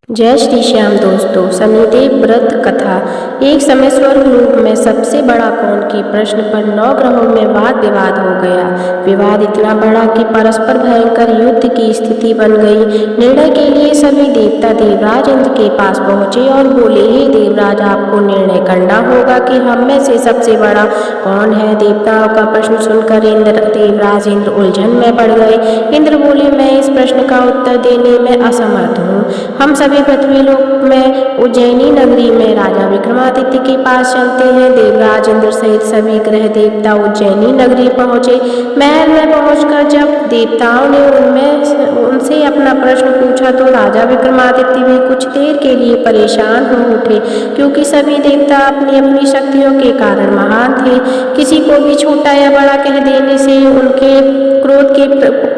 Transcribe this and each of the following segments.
जय श्री श्याम दोस्तों। शनिदेव व्रत कथा। एक समय स्वर्गलोक में सबसे बड़ा कौन के प्रश्न पर 9 ग्रहों में वाद विवाद हो गया। विवाद इतना बड़ा कि परस्पर भयंकर युद्ध की स्थिति बन गई। निर्णय के लिए सभी देवता देवराज इंद्र के पास पहुंचे और बोले, हे देवराज, आपको निर्णय करना होगा कि हम में से सबसे बड़ा कौन है। देवताओं का प्रश्न सुनकर देवराज इंद्र उलझन में पड़ गए। इंद्र बोले, मैं इस प्रश्न का उत्तर देने में असमर्थ हूँ। हम सभी पृथ्वी लोक में उज्जैनी नगरी में राजा विक्रमादित्य के पास चलते हैं। देवराज इंद्र सहित सभी ग्रह देवता उज्जैनी नगरी पहुंचे। महल में पहुंचकर जब देवताओं ने उनसे अपना प्रश्न पूछा तो राजा विक्रमादित्य भी कुछ देर के लिए परेशान हो उठे, क्योंकि सभी देवता अपनी अपनी शक्तियों के कारण महान थे। किसी को भी छोटा या बड़ा कह देने से उनके क्रोध के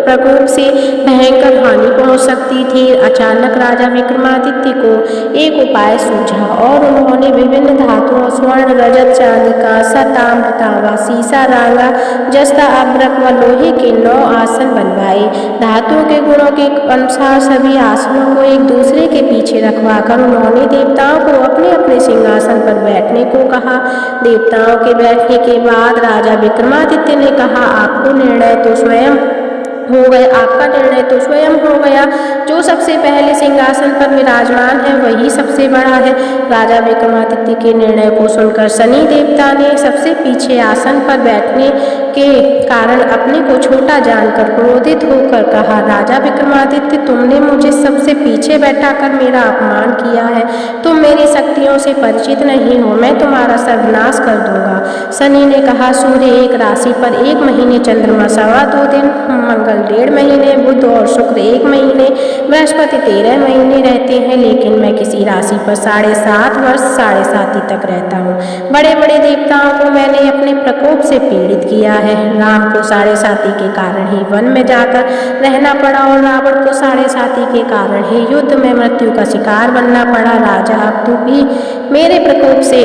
प्रकोप से भयंकर हानि पहुंच सकती थी। अचानक राजा विक्रमादित्य को एक उपाय सूझा और उन्होंने विभिन्न धातुओं स्वर्ण, रजत, चांदी, कांसा, ताम्र, तांबा, सीसा, रांगा, जस्ता, अभ्रक व लोहे के 9 आसन बनवाए। धातुओं के गुणों के अनुसार सभी आसनों को एक दूसरे के पीछे रखवाकर उन्होंने देवताओं को अपने अपने सिंहासन पर बैठने को कहा। देवताओं के बैठने के बाद राजा विक्रमादित्य ने कहा, आपका निर्णय तो स्वयं हो गया। जो सबसे पहले सिंहासन पर विराजमान है वही सबसे बड़ा है। राजा विक्रमादित्य के निर्णय को सुनकर शनि देवता ने सबसे पीछे आसन पर बैठने के कारण अपने को छोटा जानकर क्रोधित होकर कहा, राजा विक्रमादित्य, तुमने मुझे सबसे पीछे बैठाकर मेरा अपमान किया है। तुम मेरी शक्तियों से परिचित नहीं हो, मैं तुम्हारा सर्वनाश कर दूंगा। शनि ने कहा, सूर्य एक राशि पर 1 महीने, चंद्रमा 2.25 दिन, मंगल 1.5 महीने, बुध और शुक्र 1 महीने, बृहस्पति 13 महीने रहते हैं, लेकिन मैं किसी राशि पर 7.5 वर्ष 7.5 तक रहता हूँ। बड़े बड़े देवताओं को मैंने अपने प्रकोप से पीड़ित किया है। राम को 7.5 के कारण ही वन में जाकर रहना पड़ा और रावण को 7.5 के कारण ही युद्ध में मृत्यु का शिकार बनना पड़ा। राजा, अब तू भी मेरे प्रकोप से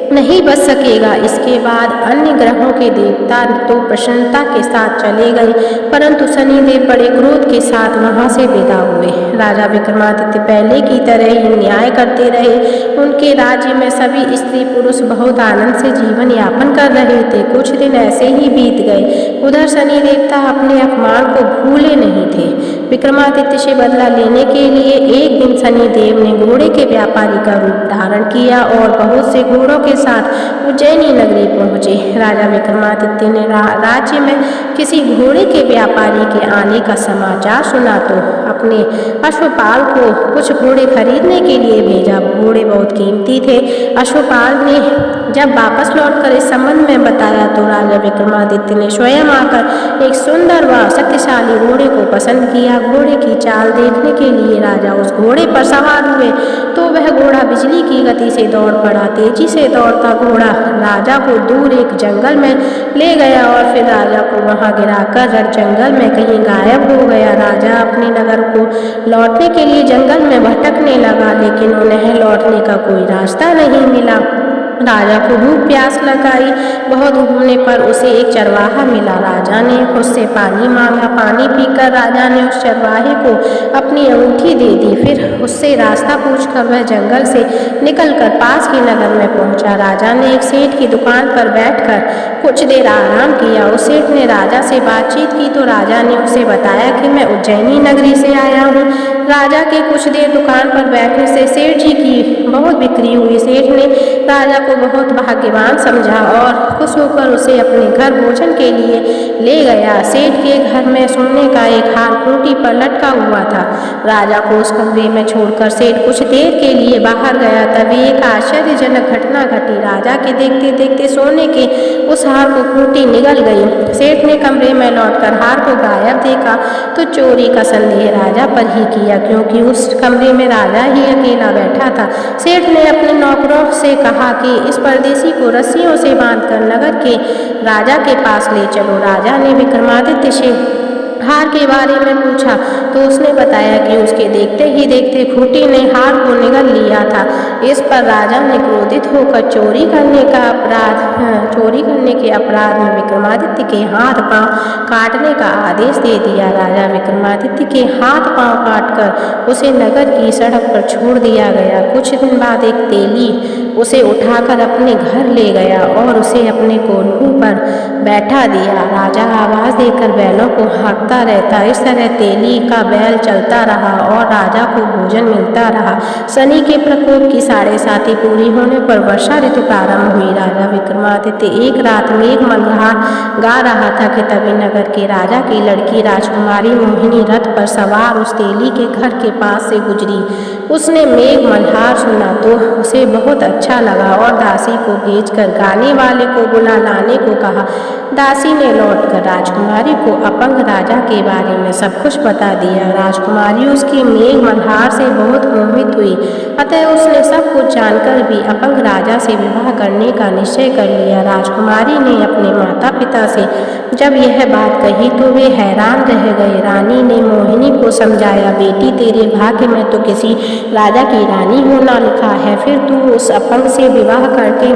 नहीं बच सकेगा। इसके बाद अन्य ग्रहों के देवता तो प्रसन्नता के साथ चले गए, परंतु शनिदेव बड़े क्रोध के साथ वहां से विदा हुए। राजा विक्रमादित्य पहले की तरह ही न्याय करते रहे। उनके राज्य में सभी स्त्री पुरुष बहुत आनंद से जीवन यापन कर रहे थे। कुछ दिन ऐसे ही बीत गए। उधर शनि देवता अपने अपमान को भूले नहीं थे। विक्रमादित्य से बदला लेने के लिए एक दिन शनिदेव ने घोड़े के व्यापारी का रूप धारण किया और बहुत से घोड़ों के साथ उज्जैनी नगरी पहुंचे। राजा विक्रमादित्य ने राज्य में किसी घोड़े के व्यापारी के आने का समाचार सुना तो अपने अश्वपाल को कुछ घोड़े खरीदने के लिए भेजा। घोड़े बहुत कीमती थे। अश्वपाल ने जब वापस लौटकर इस संबंध में बताया तो राजा विक्रमादित्य ने स्वयं आकर एक सुंदर व शक्तिशाली घोड़े को पसंद किया। घोड़े की चाल देखने के लिए राजा उस घोड़े पर सवार हुए तो वह घोड़ा बिजली की गति से दौड़ पड़ा। तेजी से दौड़ता घोड़ा राजा को दूर एक जंगल में ले गया और फिर राजा को वहां गिराकर जंगल में कहीं गायब हो गया। राजा अपने नगर को लौटने के लिए जंगल में भटकने लगा, लेकिन उन्हें लौटने का कोई रास्ता नहीं मिला। राजा को भूख प्यास लगाई। बहुत घूमने पर उसे एक चरवाहा मिला। राजा ने उससे पानी मांगा। पानी पीकर राजा ने उस चरवाहे को अपनी अंगूठी दे दी। फिर उससे रास्ता पूछकर वह जंगल से निकलकर पास के नगर में पहुंचा। राजा ने एक सेठ की दुकान पर बैठकर कुछ देर आराम किया। उस सेठ ने राजा से बातचीत की तो राजा ने उसे बताया कि मैं उज्जैनी नगरी से आया हूँ। राजा के कुछ देर दुकान पर बैठने से सेठ जी की बहुत बिक्री हुई। सेठ ने राजा को बहुत भाग्यवान समझा और खुश होकर उसे अपने घर भोजन के लिए ले गया। सेठ के घर में सोने का एक हार खूंटी पर लटका हुआ था। राजा को उस कमरे में छोड़कर सेठ कुछ देर के लिए बाहर गया। तभी एक आश्चर्यजनक घटना घटी। राजा के देखते देखते सोने के उस हार को खूंटी निगल गई। सेठ ने कमरे में लौटकर हार को गायब देखा तो चोरी का संदेह राजा पर ही किया, क्योंकि उस कमरे में राजा ही अकेला बैठा था। सेठ ने अपने नौकरों से कहा कि इस परदेशी को रस्सियों से बांधकर नगर के राजा के पास ले चलो। राजा ने विक्रमादित्य से हार के बारे में पूछा तो उसने बताया कि उसके देखते ही देखते खूंटी ने हार को निगल लिया था। इस पर राजा ने क्रोधित होकर चोरी करने के अपराध में विक्रमादित्य के हाथ पांव काटने का आदेश दे दिया। राजा विक्रमादित्य के हाथ पांव काटकर उसे नगर की सड़क पर छोड़ दिया गया। कुछ दिन बाद एक तेली उसे उठाकर अपने घर ले गया और उसे अपने कोल्हू पर बैठा दिया। राजा आवाज देकर बैलों को हाँकता रहता। इस तरह तेली का बैल चलता रहा और राजा को भोजन मिलता रहा। शनि के प्रकोप की 7.5 पूरी होने पर वर्षा ऋतु प्रारंभ हुई। राजा विक्रमादित्य एक रात मेघ मल्हार गा रहा था कि तभी नगर के राजा की लड़की राजकुमारी मोहिनी रथ पर सवार उस तेली के घर के पास से गुजरी। उसने मेघ मल्हार सुना तो उसे बहुत अच्छा लगा और दासी को भेजकर गाने वाले को बुला लाने को कहा। दासी ने लौटकर राजकुमारी को अपंग राजा के बारे में सब कुछ बता दिया। राजकुमारी उसकी मेघ मल्हार से बहुत मोहित हुई, अतः उसने सब कुछ जानकर भी अपंग राजा से विवाह करने का निश्चय कर लिया। राजकुमारी ने अपने माता पिता से जब यह बात कही तो वे हैरान रह गए। रानी ने मोहिनी को समझाया, बेटी तेरे भाग्य में तो किसी राजा की रानी होना लिखा है, फिर तू उस अपंग से विवाह करके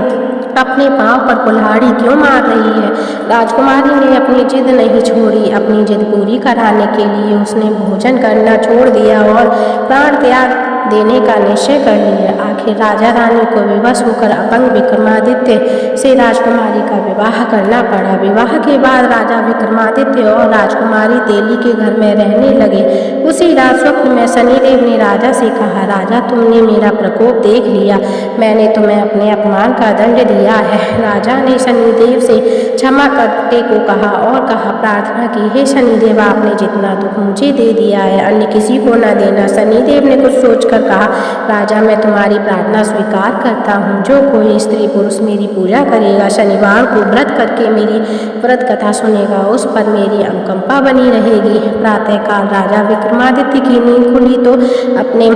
अपने पांव पर कुल्हाड़ी क्यों मार रही है। राजकुमारी ने अपनी जिद नहीं छोड़ी। अपनी जिद पूरी कराने के लिए उसने भोजन करना छोड़ दिया और प्राण त्याग देने का निश्चय कर लिया। आखिर राजा रानी को विवश होकर अपंग विक्रमादित्य से राजकुमारी का विवाह करना पड़ा। विवाह के बाद राजा विक्रमादित्य और राजकुमारी तेली के घर में रहने लगे। उसी रात स्वप्न में शनिदेव ने राजा से कहा, राजा तुमने मेरा प्रकोप देख लिया, मैंने तुम्हें अपने अपमान का दंड दिया है। राजा ने शनिदेव से क्षमा करने को कहा और प्रार्थना की, हे शनिदेव आपने जितना दुख मुझे दे दिया है अन्य किसी को न देना। शनिदेव ने कुछ सोचकर कहा, राजा मैं तुम्हारी प्रार्थना स्वीकार करता हूँ। जो कोई स्त्री पुरुष मेरी पूजा करेगा, शनिवार को व्रत करके मेरी व्रत कथा सुनेगा, उस पर मेरी अनुकंपा बनी रहेगी। प्रातःकाल राजा विक्रमादित्य की नींद खुली तो अपने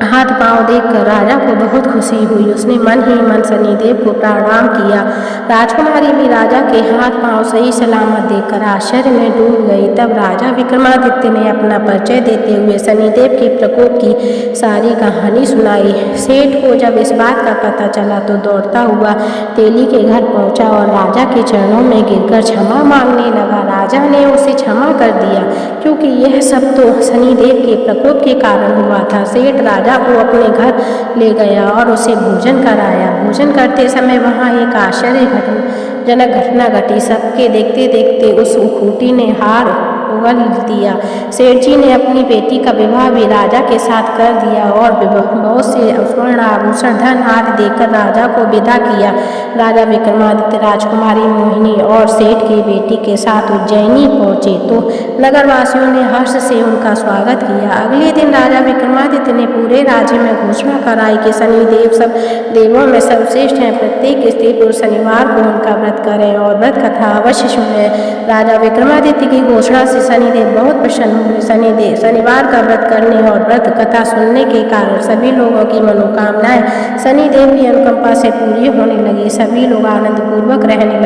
हाथ पांव देखकर राजा को बहुत खुशी हुई। उसने मन ही मन शनिदेव को प्रणाम किया। राजकुमारी भी राजा के हाथ पांव सही सलामत देखकर आश्चर्य में डूब गई। तब राजा विक्रमादित्य ने अपना परिचय देते हुए शनिदेव के प्रकोप की सारी कहानी सुनाई। सेठ को जब इस बात का पता चला तो दौड़ता हुआ तेली के घर पहुंचा और राजा के चरणों में गिरकर क्षमा मांगने लगा। राजा ने उसे क्षमा कर दिया क्योंकि यह सब तो शनिदेव के प्रकोप के कारण हुआ था। सेठ राजा को अपने घर ले गया और उसे भोजन कराया। भोजन करते समय वहाँ एक आश्चर्यजनक घटना घटी। सबके देखते देखते उस खूंटी ने हार उगल दिया। सेठ जी ने अपनी बेटी का विवाह भी राजा के साथ कर दिया और बहुत से स्वर्ण आभूषण धन आदि देकर राजा को विदा किया। राजा विक्रमादित्य राजकुमारी मोहिनी और सेठ की बेटी के साथ उज्जैनी पहुंचे तो नगरवासियों ने हर्ष से उनका स्वागत किया। अगले दिन राजा विक्रमादित्य ने पूरे राज्य में घोषणा कराई कि शनिदेव सब देवों में सर्वश्रेष्ठ हैं। प्रत्येक स्त्री पुरुष शनिवार को उनका व्रत करें और व्रत कथा अवश्य सुनें। राजा विक्रमादित्य की घोषणा से शनिदेव बहुत प्रसन्न हुए। शनिवार का व्रत करने और व्रत कथा सुनने के कारण सभी लोगों की मनोकामनाएं शनिदेव की अनुकंपा से पूरी होने लगी। सभी लोग आनंद पूर्वक रहने लगे।